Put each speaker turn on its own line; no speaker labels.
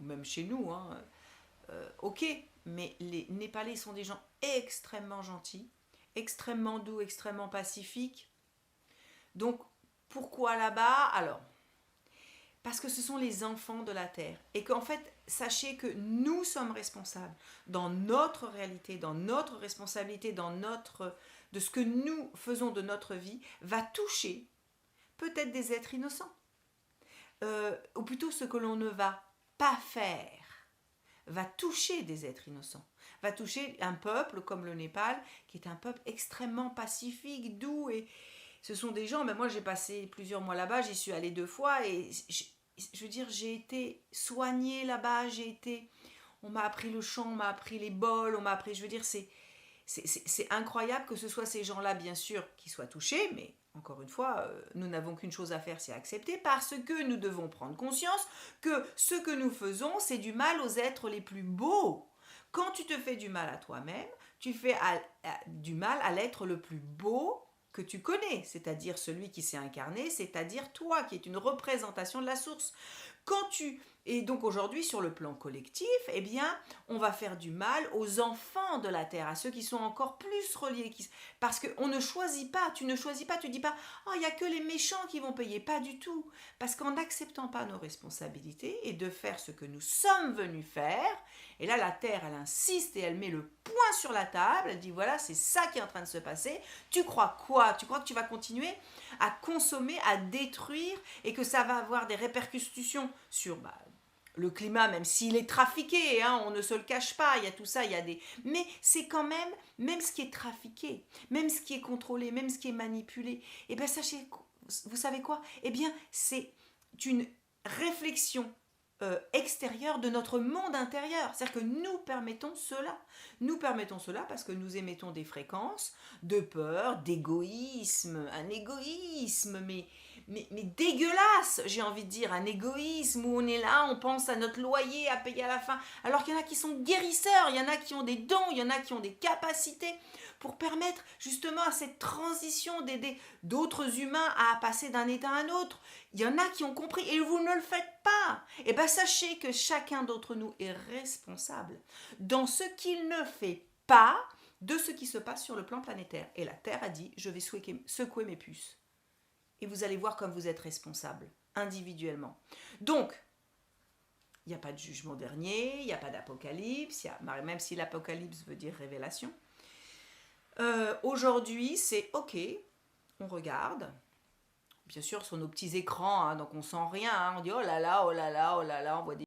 même chez nous, hein, ok, mais les Népalais sont des gens extrêmement gentils, extrêmement doux, extrêmement pacifiques. Donc, pourquoi là-bas? Alors, parce que ce sont les enfants de la terre. Et qu'en fait, sachez que nous sommes responsables dans notre réalité, dans notre responsabilité, de ce que nous faisons de notre vie, va toucher peut-être des êtres innocents. Ou plutôt ce que l'on ne va pas faire va toucher des êtres innocents, va toucher un peuple comme le Népal, qui est un peuple extrêmement pacifique, doux, et ce sont des gens, mais moi j'ai passé plusieurs mois là-bas, j'y suis allée 2 fois, et je veux dire, j'ai été soignée là-bas, on m'a appris le chant, on m'a appris les bols, on m'a appris, je veux dire, c'est incroyable que ce soit ces gens-là, bien sûr, qui soient touchés, mais encore une fois, nous n'avons qu'une chose à faire, c'est accepter, parce que nous devons prendre conscience que ce que nous faisons, c'est du mal aux êtres les plus beaux. Quand tu te fais du mal à toi-même, tu fais du mal à l'être le plus beau que tu connais, c'est-à-dire celui qui s'est incarné, c'est-à-dire toi, qui est une représentation de la source. Et donc aujourd'hui, sur le plan collectif, eh bien, on va faire du mal aux enfants de la terre, à ceux qui sont encore plus reliés, parce qu'on ne choisit pas, tu ne choisis pas, tu dis pas, oh, il n'y a que les méchants qui vont payer, pas du tout, parce qu'en n'acceptant pas nos responsabilités et de faire ce que nous sommes venus faire, et là la terre, elle insiste et elle met le point sur la table, elle dit voilà, c'est ça qui est en train de se passer, tu crois quoi? Tu crois que tu vas continuer à consommer, à détruire, et que ça va avoir des répercussions sur le climat, même s'il est trafiqué, hein, on ne se le cache pas, il y a tout ça, il y a des... Mais c'est quand même ce qui est trafiqué, même ce qui est contrôlé, même ce qui est manipulé, et bien sachez, vous savez quoi? Eh bien, c'est une réflexion extérieure de notre monde intérieur. C'est-à-dire que nous permettons cela. Nous permettons cela parce que nous émettons des fréquences de peur, d'égoïsme, un égoïsme, mais dégueulasse, j'ai envie de dire, un égoïsme où on est là, on pense à notre loyer à payer à la fin, alors qu'il y en a qui sont guérisseurs, il y en a qui ont des dons, il y en a qui ont des capacités pour permettre justement à cette transition d'aider d'autres humains à passer d'un état à un autre. Il y en a qui ont compris et vous ne le faites pas. Et bien sachez que chacun d'entre nous est responsable dans ce qu'il ne fait pas de ce qui se passe sur le plan planétaire. Et la Terre a dit, je vais secouer mes puces. Et vous allez voir comme vous êtes responsable, individuellement. Donc, il n'y a pas de jugement dernier, il n'y a pas d'apocalypse, même si l'apocalypse veut dire révélation. Aujourd'hui, c'est ok, on regarde, bien sûr sur nos petits écrans, hein, donc on sent rien, hein, on dit oh là là, oh là là, oh là là, on voit des